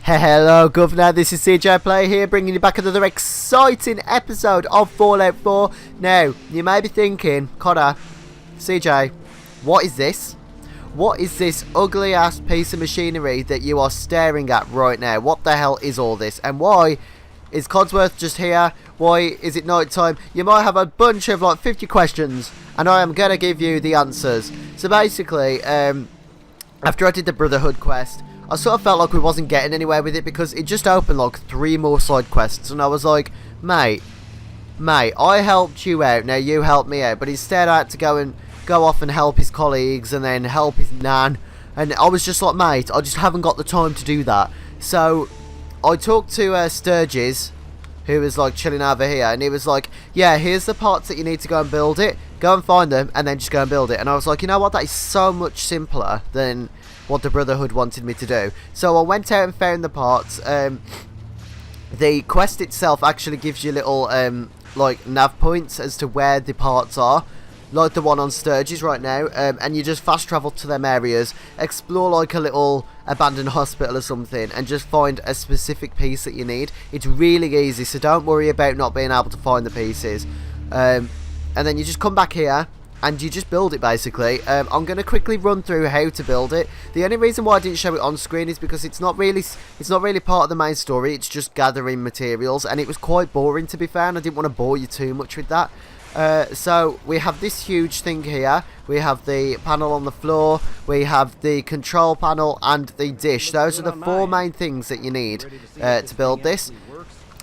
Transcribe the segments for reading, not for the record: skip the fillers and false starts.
Hello Governor, this is CeeJayyPlay here, bringing you back another exciting episode of Fallout 4. Now, you may be thinking, Connor, CJ, what is this? What is this ugly ass piece of machinery that you are staring at right now? What the hell is all this? And why is Codsworth just here? Why is it night time? You might have a bunch of like 50 questions, and I am going to give you the answers. So basically, after I did the Brotherhood quest, I sort of felt like we wasn't getting anywhere with it because it just opened like 3 more side quests, and I was like, mate, I helped you out, now you help me out. But instead I had to go off and help his colleagues and then help his nan, and I was just like, mate, I just haven't got the time to do that. So I talked to Sturgis, who was like chilling over here, and he was like, yeah, here's the parts that you need to go and build it, go and find them and then just go and build it. And I was like, you know what, that is so much simpler than what the Brotherhood wanted me to do. So I went out and found the parts. The quest itself actually gives you little like nav points as to where the parts are, like the one on Sturgis right now, and you just fast travel to them areas, explore like a little abandoned hospital or something, and just find a specific piece that you need. It's really easy, so don't worry about not being able to find the pieces. And then you just come back here and you just build it basically. I'm going to quickly run through how to build it. The only reason why I didn't show it on screen is because it's not really part of the main story. It's just gathering materials, and it was quite boring, to be fair, and I didn't want to bore you too much with that. So we have this huge thing here. We have the panel on the floor, we have the control panel and the dish. Those are the 4 main things that you need to build this.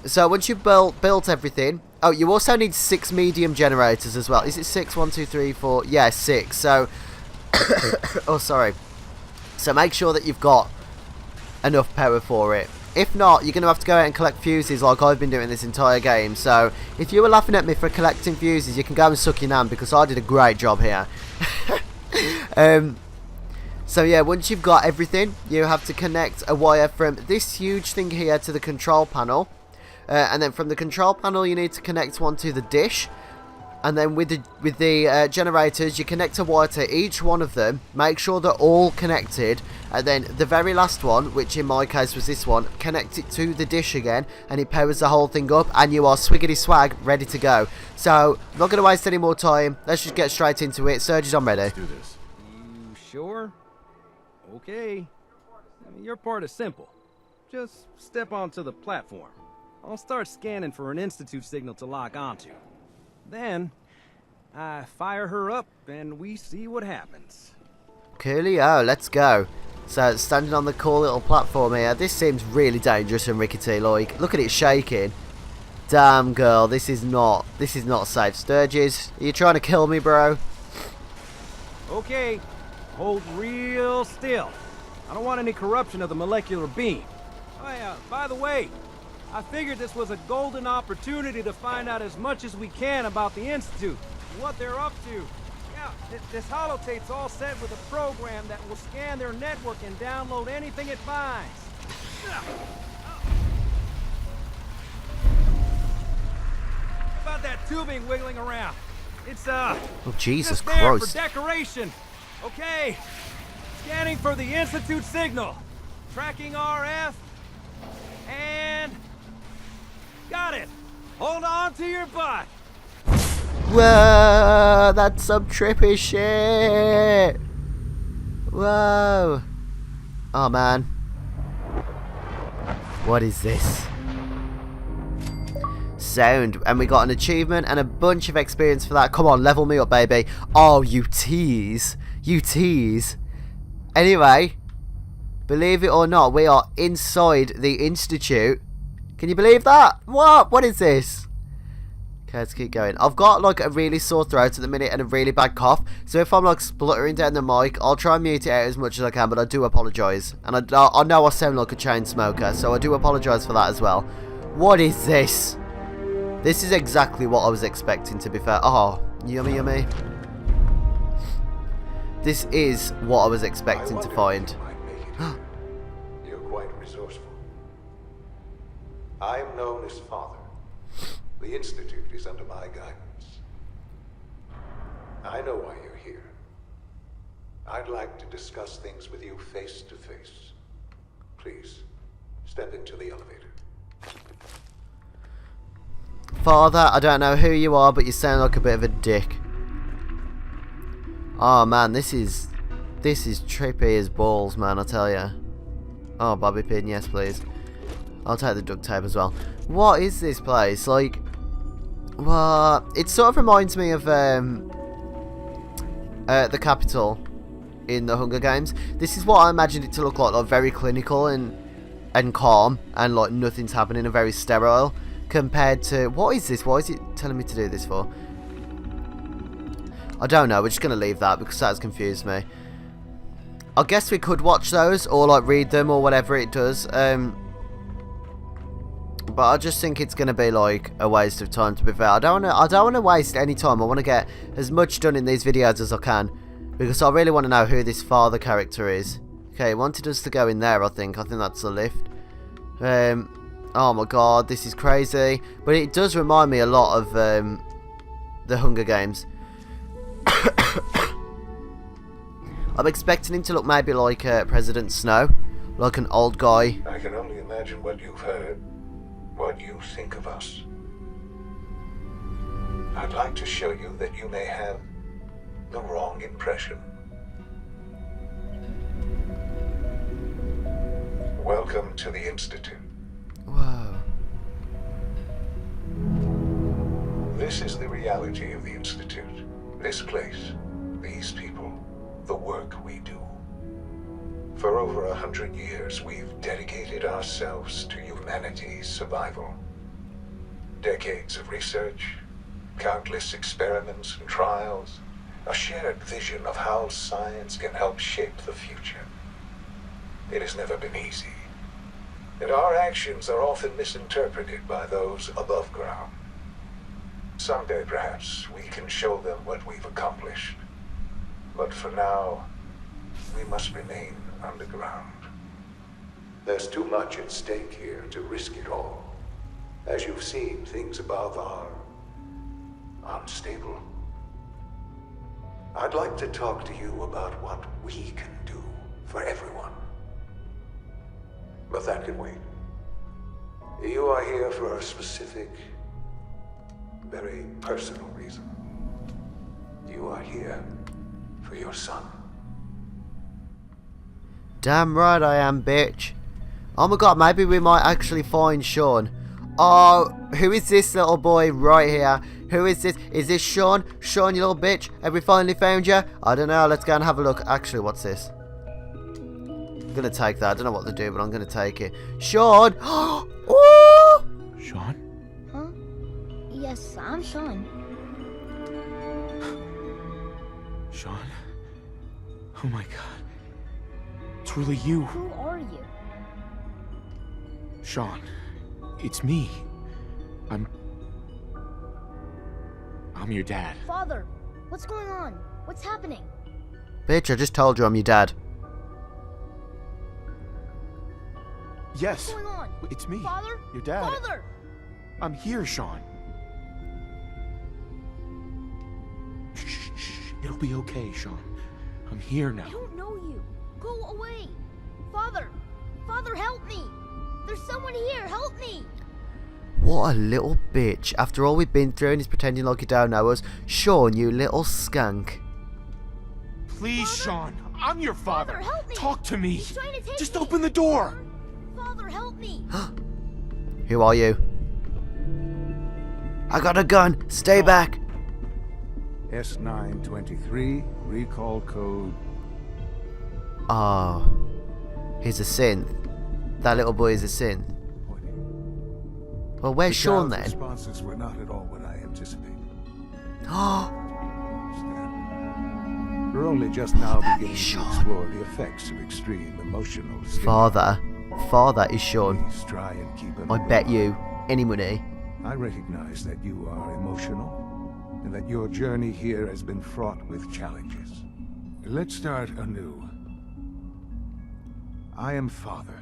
So once you've built everything, oh, you also need 6 medium generators as well. Is it 6? 1, 2, 3, 4? Yeah, 6. So, oh, sorry. So make sure that you've got enough power for it. If not, you're going to have to go out and collect fuses like I've been doing this entire game. So if you were laughing at me for collecting fuses, you can go and suck your nan, because I did a great job here. So yeah, once you've got everything, you have to connect a wire from this huge thing here to the control panel. And then from the control panel you need to connect one to the dish, and then with the generators you connect a wire to each one of them, make sure they're all connected, and then the very last one, which in my case was this one, connect it to the dish again, and it powers the whole thing up, and you are swiggity swag ready to go. So I'm not going to waste any more time, let's just get straight into it. Sturgis, I'm ready. Let's do this. You sure? Okay. Your part is simple. Just step onto the platform. I'll start scanning for an Institute signal to lock onto. Then, I fire her up and we see what happens. Coolio, let's go. So, standing on the cool little platform here. This seems really dangerous and rickety, like. Look at it shaking. Damn, girl, this is not safe. Sturgis, are you trying to kill me, bro? Okay, hold real still. I don't want any corruption of the molecular beam. Oh, by the way, I figured this was a golden opportunity to find out as much as we can about the Institute, what they're up to. Yeah, this holotape's all set with a program that will scan their network and download anything it finds. About that tubing wiggling around. It's oh, Jesus just there Christ. for decoration. Okay, scanning for the Institute signal. Tracking RF. And got it. Hold on to your butt. Whoa, that's some trippy shit. Whoa. Oh man. What is this? Sound. And we got an achievement and a bunch of experience for that. Come on, level me up, baby. Oh, you tease. You tease. Anyway, believe it or not, we are inside the Institute. Can you believe that? What is this? Okay, let's keep going. I've got like a really sore throat at the minute and a really bad cough. So if I'm like spluttering down the mic, I'll try and mute it out as much as I can, but I do apologise. And I know I sound like a chain smoker, so I do apologise for that as well. What is this? This is exactly what I was expecting, to be fair. Oh, yummy, yummy. This is what I was expecting to find. You're quite resourceful. I am known as Father. The Institute is under my guidance. I know why you're here. I'd like to discuss things with you face to face. Please, Step into the elevator. Father, I don't know who you are, but you sound like a bit of a dick. Oh man, this is trippy as balls, man, I tell ya. Oh, bobby pin, yes please. I'll take the duct tape as well. What is this place? Like, well, it sort of reminds me of the Capitol in the Hunger Games. This is what I imagined it to look like very clinical and calm, and like nothing's happening, and very sterile. Compared to, what is this? Why is it telling me to do this for? I don't know, we're just going to leave that because that has confused me. I guess we could watch those or like read them or whatever it does. But I just think it's going to be like a waste of time, to be fair. I don't want to waste any time. I want to get as much done in these videos as I can, because I really want to know who this father character is. Okay, he wanted us to go in there, I think. I think that's the lift. Oh my god, this is crazy. But it does remind me a lot of the Hunger Games. I'm expecting him to look maybe like President Snow. Like an old guy. I can only imagine what you've heard, what you think of us. I'd like to show you that you may have the wrong impression. Welcome to the Institute. Whoa. This is the reality of the Institute. This place, these people, the work we do. For over 100 years, we've dedicated ourselves to humanity's survival. Decades of research, countless experiments and trials, a shared vision of how science can help shape the future. It has never been easy, and our actions are often misinterpreted by those above ground. Someday, perhaps, we can show them what we've accomplished. But for now, we must remain underground. There's too much at stake here to risk it all. As you've seen, things above are unstable. I'd like to talk to you about what we can do for everyone. But that can wait. You are here for a specific, very personal reason. You are here for your son. Damn right I am, bitch. Oh my god, maybe we might actually find Sean. Oh, who is this little boy right here? Who is this? Is this Sean? Sean, you little bitch. Have we finally found you? I don't know. Let's go and have a look. Actually, what's this? I'm going to take that. I don't know what to do, but I'm going to take it. Sean! Oh! Sean? Huh? Yes, I'm Sean. Sean? Oh my god. It's really you. Who are you? Sean. It's me. I'm your dad. Father, what's going on? What's happening? Bitch, I just told you I'm your dad. Yes. What's going on? It's me. Father? Your dad. Father! I'm here, Sean. Shh, shh. It'll be okay, Sean. I'm here now. I don't know you. Go away. Father! Father, help me! There's someone here. Help me! What a little bitch. After all we've been through and he's pretending like he don't know us. Sean, you little skunk. Please, Father? Sean. I'm your father. Father, help me! Talk to me. He's trying to take Just me. open the door. Father, help me! Who are you? I got a gun. Stay back. S923, recall code. Oh. He's a synth. That little boy is a synth. Well, where's Sean then? Responses were not at all what I anticipated. We're only just now beginning to Sean. explore the effects of extreme emotional stimuli. Father is Sean. Please try and keep an I open bet mind. you any money. I recognize that you are emotional, and that your journey here has been fraught with challenges. Let's start anew. I am Father.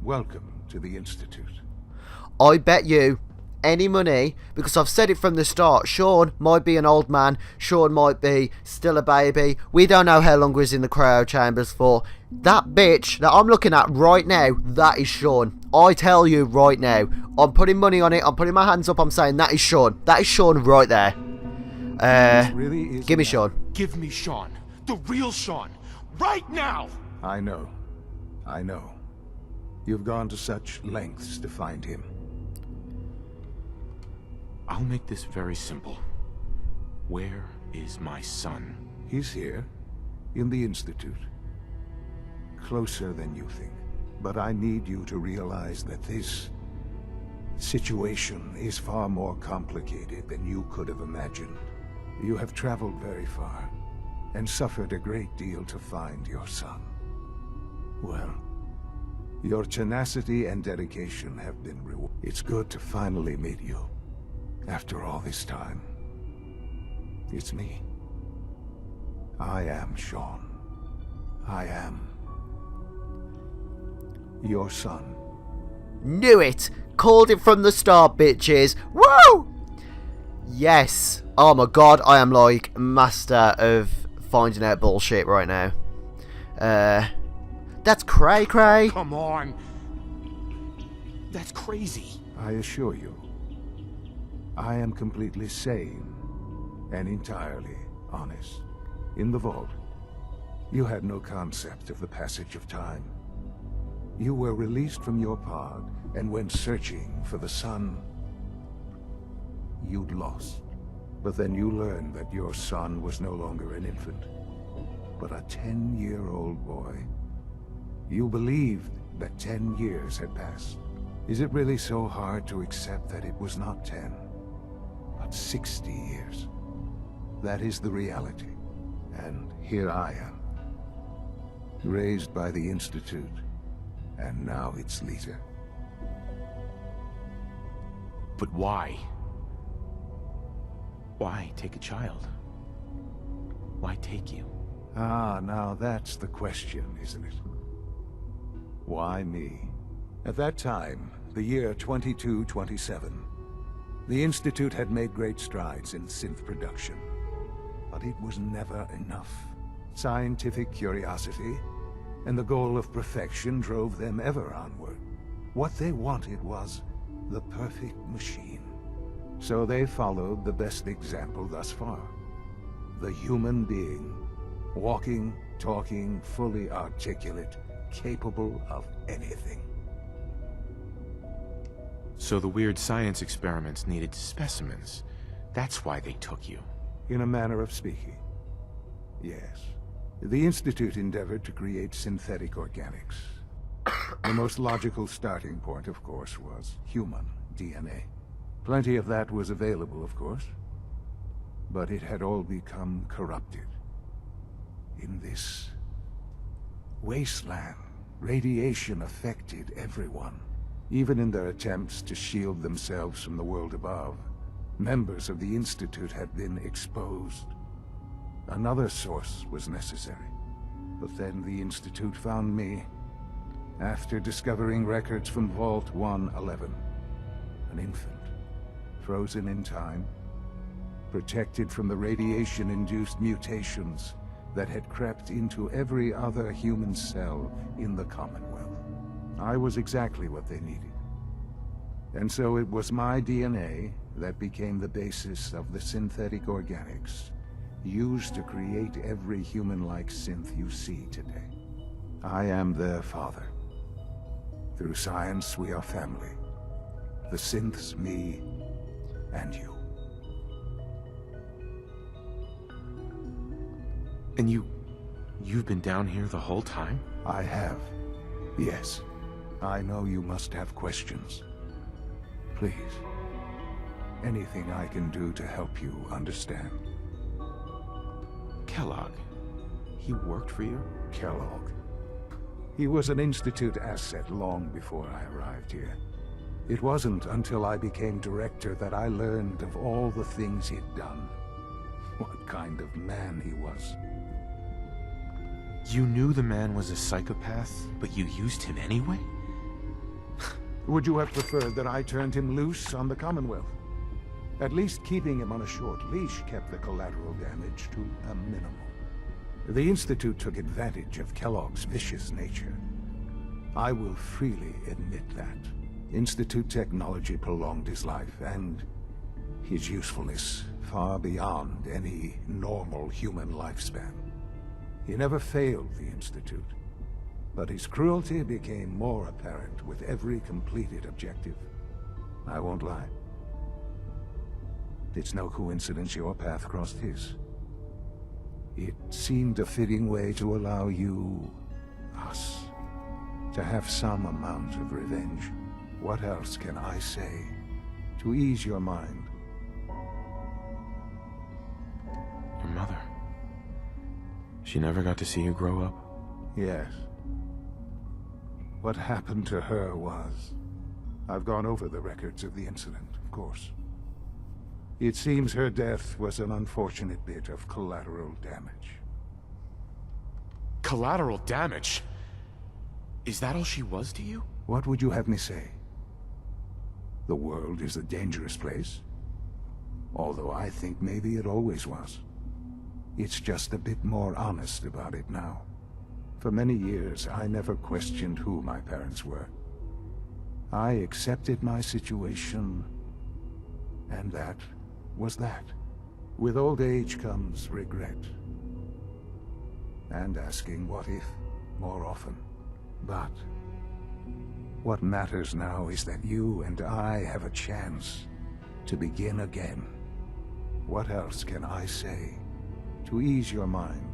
Welcome to the Institute. I bet you any money, because I've said it from the start, Sean might be an old man, Sean might be still a baby, we don't know how long he's in the cryo chambers for. That bitch that I'm looking at right now, that is Sean. I tell you right now, I'm putting money on it, I'm putting my hands up, I'm saying that is Sean. That is Sean right there. Give me Sean. Give me Sean. The real Sean. Right now! I know. I know. You've gone to such lengths to find him. I'll make this very simple. Where is my son? He's here, in the Institute. Closer than you think. But I need you to realize that this situation is far more complicated than you could have imagined. You have traveled very far, and suffered a great deal to find your son. Well, your tenacity and dedication have been rewarded. It's good to finally meet you, after all this time. It's me. I am Sean. I am your son. Knew it! Called it from the start, bitches. Woo! Yes. Oh my god, I am like master of finding out bullshit right now. That's cray-cray. Come on! That's crazy. I assure you, I am completely sane and entirely honest. In the vault, you had no concept of the passage of time. You were released from your pod and went searching for the son you'd lost. But then you learned that your son was no longer an infant, but a 10-year-old boy. You believed that 10 years had passed. Is it really so hard to accept that it was not 10, but 60 years? That is the reality. And here I am, raised by the Institute, and now its leader. But why? Why take a child? Why take you? Ah, now that's the question, isn't it? Why me? At that time, the year 2227, the Institute had made great strides in synth production. But it was never enough. Scientific curiosity and the goal of perfection drove them ever onward. What they wanted was the perfect machine. So they followed the best example thus far. The human being. Walking, talking, fully articulate, capable of anything. So the weird science experiments needed specimens. That's why they took you. In a manner of speaking, yes. The Institute endeavored to create synthetic organics. The most logical starting point, of course, was human DNA. Plenty of that was available, of course. But it had all become corrupted. In this wasteland, radiation affected everyone. Even in their attempts to shield themselves from the world above, members of the Institute had been exposed. Another source was necessary. But then the Institute found me, after discovering records from Vault 111. An infant, frozen in time, protected from the radiation-induced mutations that had crept into every other human cell in the Commonwealth. I was exactly what they needed. And so it was my DNA that became the basis of the synthetic organics used to create every human-like synth you see today. I am their father. Through science, we are family. The synths, me, and you. And you've been down here the whole time? I have. Yes. I know you must have questions. Please. Anything I can do to help you understand. Kellogg. He worked for you? Kellogg. He was an Institute asset long before I arrived here. It wasn't until I became director that I learned of all the things he'd done. What kind of man he was. You knew the man was a psychopath, but you used him anyway? Would you have preferred that I turned him loose on the Commonwealth? At least keeping him on a short leash kept the collateral damage to a minimum. The Institute took advantage of Kellogg's vicious nature. I will freely admit that. Institute technology prolonged his life, and his usefulness far beyond any normal human lifespan. He never failed the Institute, but his cruelty became more apparent with every completed objective. I won't lie. It's no coincidence your path crossed his. It seemed a fitting way to allow you, us, to have some amount of revenge. What else can I say to ease your mind? Your mother. She never got to see you grow up? Yes. What happened to her was... I've gone over the records of the incident, of course. It seems her death was an unfortunate bit of collateral damage. Collateral damage? Is that all she was to you? What would you have me say? The world is a dangerous place? Although I think maybe it always was. It's just a bit more honest about it now. For many years, I never questioned who my parents were. I accepted my situation, and that was that. With old age comes regret. And asking what if more often. But what matters now is that you and I have a chance to begin again. What else can I say to ease your mind?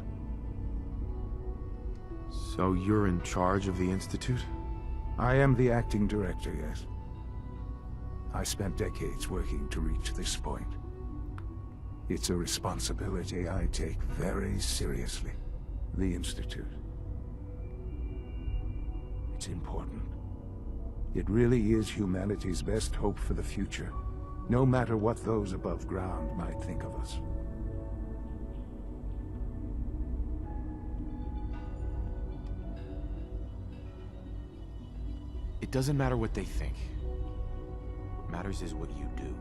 So you're in charge of the Institute? I am the acting director, yes. I spent decades working to reach this point. It's a responsibility I take very seriously. The Institute. It's important. It really is humanity's best hope for the future, no matter what those above ground might think of us. It doesn't matter what they think. What matters is what you do.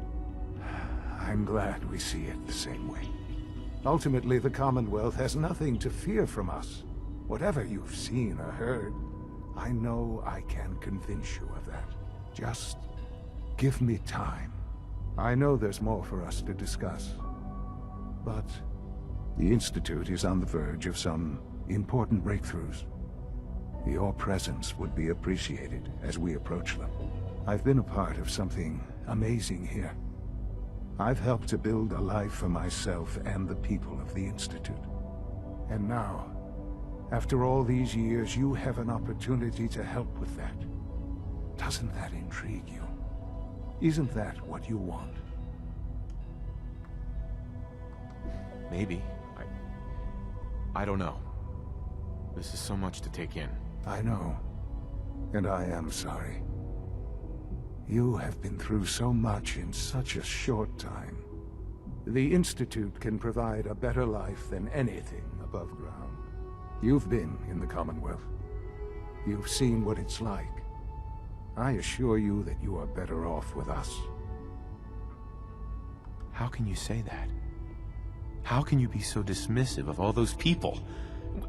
I'm glad we see it the same way. Ultimately, the Commonwealth has nothing to fear from us. Whatever you've seen or heard, I know I can convince you of that. Just give me time. I know there's more for us to discuss. But the Institute is on the verge of some important breakthroughs. Your presence would be appreciated as we approach them. I've been a part of something amazing here. I've helped to build a life for myself and the people of the Institute. And now, after all these years, you have an opportunity to help with that. Doesn't that intrigue you? Isn't that what you want? Maybe. I don't know. This is so much to take in. I know. And I am sorry. You have been through so much in such a short time. The Institute can provide a better life than anything above ground. You've been in the Commonwealth. You've seen what it's like. I assure you that you are better off with us. How can you say that? How can you be so dismissive of all those people?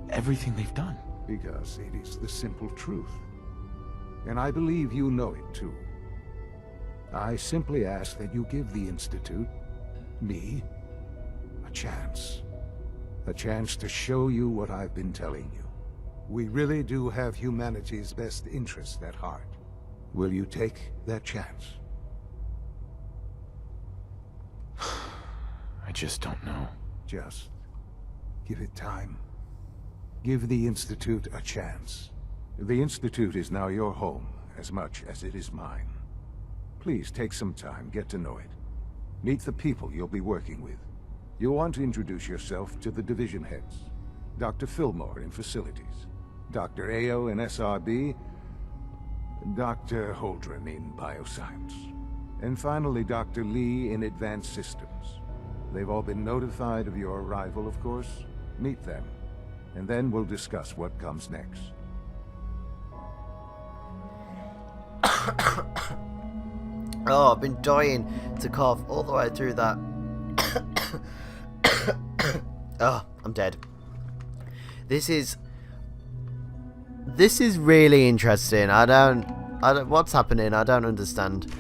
Everything they've done? Because it is the simple truth. And I believe you know it too. I simply ask that you give the Institute, me, a chance. A chance to show you what I've been telling you. We really do have humanity's best interest at heart. Will you take that chance? I just don't know. Just give it time. Give the Institute a chance. The Institute is now your home as much as it is mine. Please take some time, get to know it. Meet the people you'll be working with. You'll want to introduce yourself to the division heads. Dr. Fillmore in Facilities, Dr. Ayo in SRB, Dr. Holdren in Bioscience, and finally Dr. Lee in Advanced Systems. They've all been notified of your arrival, of course. Meet them, and then we'll discuss what comes next. Oh, I've been dying to cough all the way through that. Oh, I'm dead. This is really interesting. I don't what's happening? I don't understand.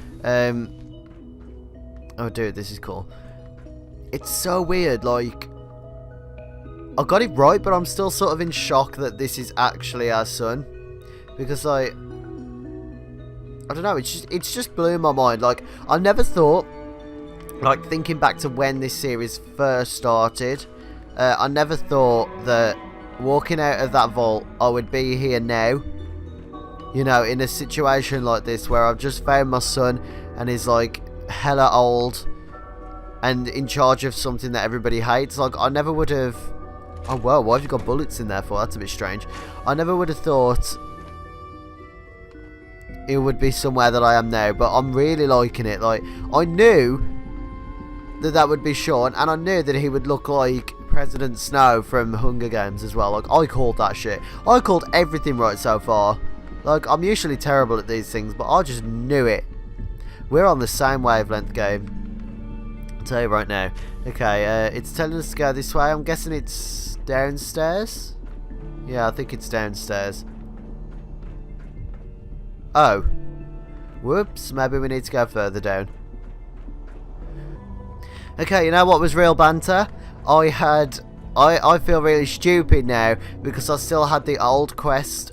Oh dude, this is cool. It's so weird, like I got it right, but I'm still sort of in shock that this is actually our son. Because like I don't know, it's just blew my mind. Like I never thought, like thinking back to when this series first started, I never thought that walking out of that vault I would be here now. You know, in a situation like this where I've just found my son and he's like hella old and in charge of something that everybody hates. Like I never would have. Oh well, why have you got bullets in there for? That's a bit strange. I never would have thought it would be somewhere that I am now, but I'm really liking it. Like I knew that would be Sean, and I knew that he would look like President Snow from Hunger Games as well. Like I called that shit. I called everything right so far. Like I'm usually terrible at these things, but I just knew it. We're on the same wavelength, game. I'll tell you right now. Okay, it's telling us to go this way. I'm guessing it's downstairs. Yeah, I think it's downstairs. Oh. Whoops, maybe we need to go further down. Okay, you know what was real banter? I feel really stupid now because I still had the old quest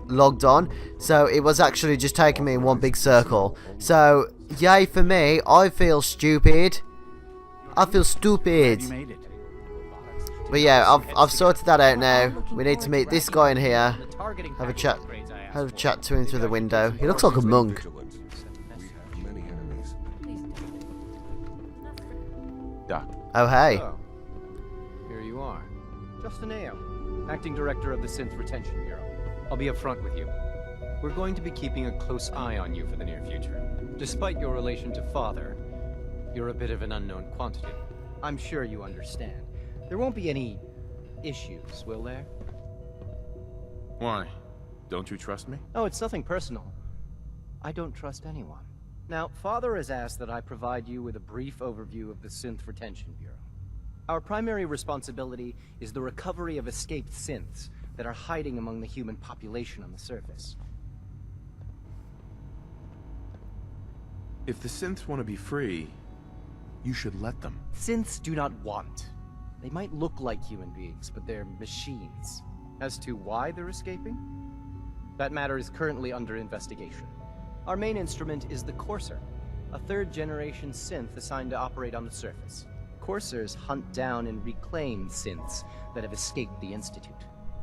logged on. So it was actually just taking me in one big circle. So, yay for me, I feel stupid. I feel stupid. But yeah, I've sorted that out now. We need to meet this guy in here. Have a chat to him through the window. He looks like a monk. Doc. Oh, hey. Oh, here you are. Justin Ayo, Acting Director of the Synth Retention Bureau. I'll be upfront with you. We're going to be keeping a close eye on you for the near future. Despite your relation to Father, you're a bit of an unknown quantity. I'm sure you understand. There won't be any issues, will there? Why? Don't you trust me? Oh, it's nothing personal. I don't trust anyone. Now, Father has asked that I provide you with a brief overview of the Synth Retention Bureau. Our primary responsibility is the recovery of escaped synths that are hiding among the human population on the surface. If the synths want to be free, you should let them. Synths do not want. They might look like human beings, but they're machines. As to why they're escaping? That matter is currently under investigation. Our main instrument is the Courser, a third-generation synth assigned to operate on the surface. Coursers hunt down and reclaim synths that have escaped the Institute.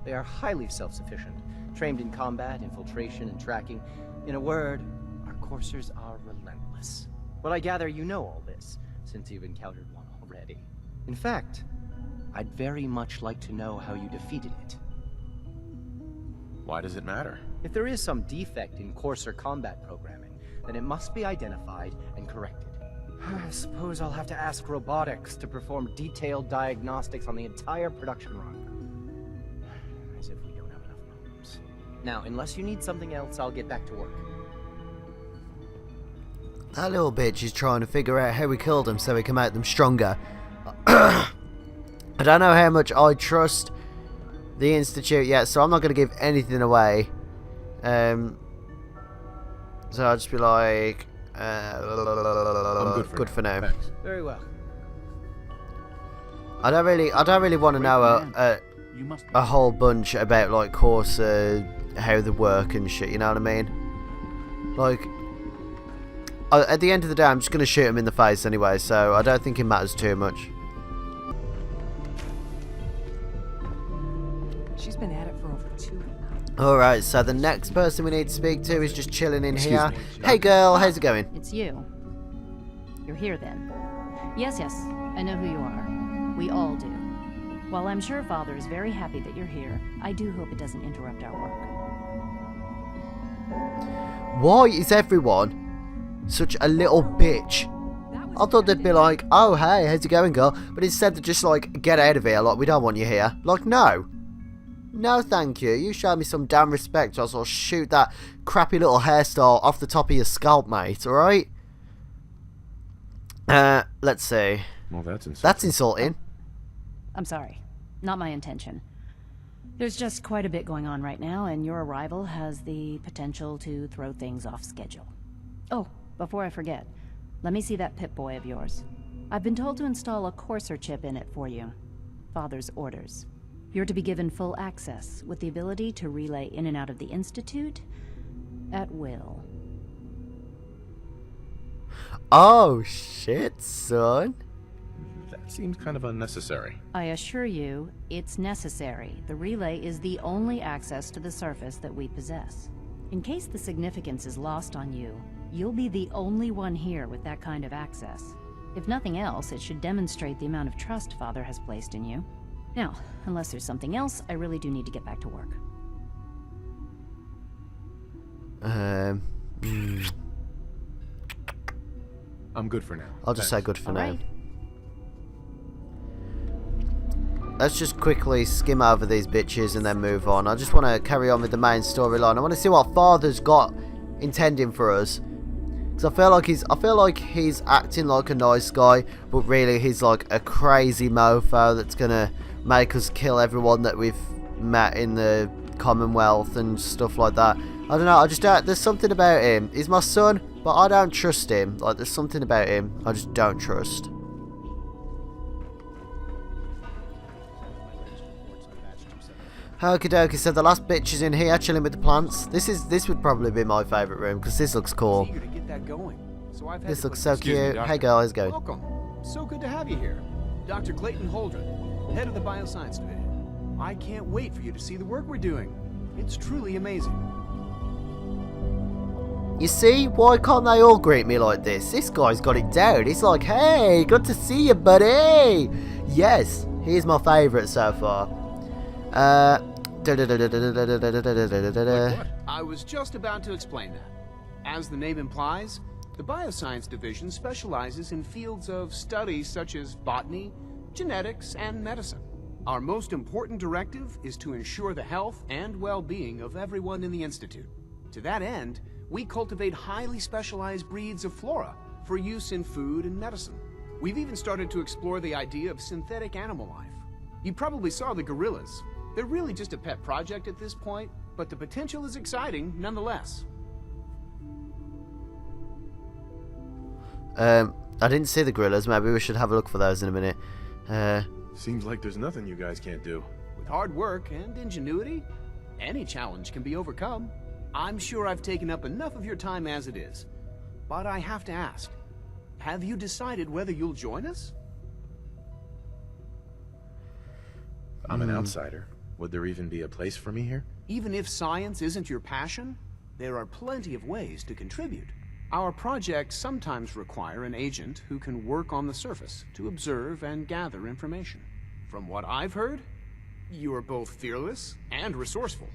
They are highly self-sufficient, trained in combat, infiltration, and tracking. In a word, our Coursers are relentless. But I gather you know all this, since you've encountered one already. In fact, I'd very much like to know how you defeated it. Why does it matter? If there is some defect in Courser combat programming, then it must be identified and corrected. I suppose I'll have to ask robotics to perform detailed diagnostics on the entire production run. As if we don't have enough problems. Now, unless you need something else, I'll get back to work. That little bitch is trying to figure out how we killed him so we can make them stronger. I don't know how much I trust the Institute yet, so I'm not going to give anything away. So I'll just be like, I'm good for now. Thanks. Very well. I don't really want to know a whole bunch about like course how they work and shit. You know what I mean? Like, at the end of the day, I'm just gonna shoot him in the face anyway, so I don't think it matters too much. She's been at it for over 2 weeks now. Alright, so the next person we need to speak to is just chilling in Excuse here. me. Hey girl, how's it going? It's you. You're here then. Yes, I know who you are. We all do. While I'm sure Father is very happy that you're here, I do hope it doesn't interrupt our work. Why is everyone such a little bitch? I thought they'd be like, oh hey, how's it going girl? But instead they're just like, get out of here, like we don't want you here. Like, no. No thank you. You show me some damn respect or else I'll shoot that crappy little hairstyle off the top of your scalp, mate, alright? Let's see. Well, that's insulting. That's insulting. I'm sorry. Not my intention. There's just quite a bit going on right now, and your arrival has the potential to throw things off schedule. Oh, before I forget, let me see that Pip-Boy of yours. I've been told to install a courser chip in it for you. Father's orders. You're to be given full access, with the ability to relay in and out of the Institute at will. Oh, shit, son. That seems kind of unnecessary. I assure you, it's necessary. The relay is the only access to the surface that we possess. In case the significance is lost on you, you'll be the only one here with that kind of access. If nothing else, it should demonstrate the amount of trust Father has placed in you. Now, unless there's something else, I really do need to get back to work. I'm good for now. I'll just say good for All now. right. Let's just quickly skim over these bitches and then move on. I just want to carry on with the main storyline. I want to see what Father's got intending for us. Because I feel like he's acting like a nice guy, but really he's like a crazy mofo that's gonna make us kill everyone that we've met in the Commonwealth and stuff like that. I don't know, I just don't, there's something about him. He's my son, but I don't trust him. Like, there's something about him I just don't trust. Okie dokie, so the last bitch is in here chilling with the plants. This would probably be my favourite room because this looks cool. Eager to get that going. So I've had This to looks put- so Excuse me, cute. Doctor. Hey guys, go. Welcome. So good to have you here. Dr. Clayton Holdren, head of the Bioscience Division. I can't wait for you to see the work we're doing. It's truly amazing. You see, why can't they all greet me like this? This guy's got it down. He's like, hey, good to see you, buddy. Yes, he's my favourite so far. What? I was just about to explain that. As the name implies, the Bioscience Division specializes in fields of study such as botany, genetics, and medicine. Our most important directive is to ensure the health and well-being of everyone in the Institute. To that end, we cultivate highly specialized breeds of flora for use in food and medicine. We've even started to explore the idea of synthetic animal life. You probably saw the gorillas. They're really just a pet project at this point, but the potential is exciting nonetheless. I didn't see the gorillas. Maybe we should have a look for those in a minute. Seems like there's nothing you guys can't do. With hard work and ingenuity, any challenge can be overcome. I'm sure I've taken up enough of your time as it is. But I have to ask, have you decided whether you'll join us? I'm an outsider. Would there even be a place for me here? Even if science isn't your passion, there are plenty of ways to contribute. Our projects sometimes require an agent who can work on the surface to observe and gather information. From what I've heard, you are both fearless and resourceful.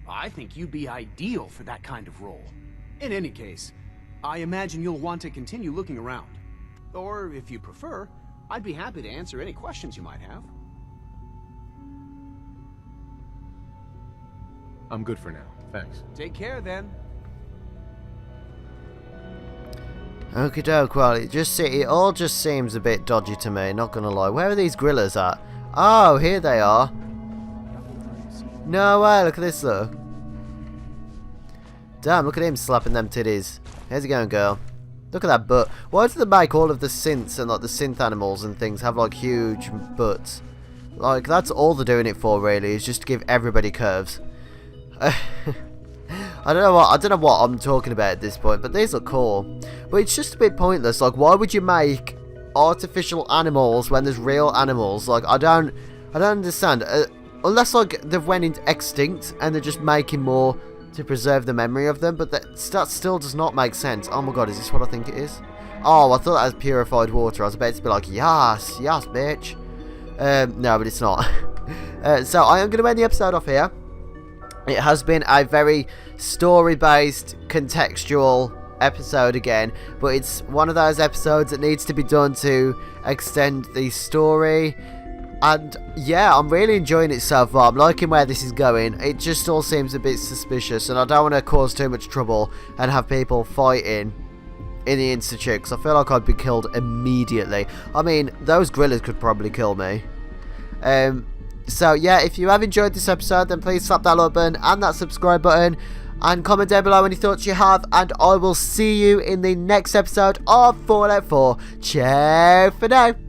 I think you'd be ideal for that kind of role. In any case, I imagine you'll want to continue looking around. Or, if you prefer, I'd be happy to answer any questions you might have. I'm good for now. Thanks. Take care, then. Okie doke, well, it all just seems a bit dodgy to me, not gonna lie. Where are these gorillas at? Oh, here they are. No way, look at this though. Damn, look at him slapping them titties. How's it going, girl? Look at that butt. Why do they make all of the synths and like the synth animals and things have like huge butts? Like, that's all they're doing it for really, is just to give everybody curves. I don't know what I'm talking about at this point, but these look cool. But it's just a bit pointless. Like, why would you make artificial animals when there's real animals? Like, I don't understand. Unless like they've went extinct and they're just making more to preserve the memory of them, but that still does not make sense. Oh my god, is this what I think it is? Oh, I thought that was purified water. I was about to be like, yes, bitch. No, but it's not. So I am going to end the episode off here. It has been a very story-based, contextual episode again, but it's one of those episodes that needs to be done to extend the story. And yeah, I'm really enjoying it so far. I'm liking where this is going. It just all seems a bit suspicious, and I don't want to cause too much trouble and have people fighting in the Institute, because I feel like I'd be killed immediately. I mean, those gorillas could probably kill me. So yeah, if you have enjoyed this episode, then please slap that like button and that subscribe button, and comment down below any thoughts you have, and I will see you in the next episode of Fallout 4. Ciao for now.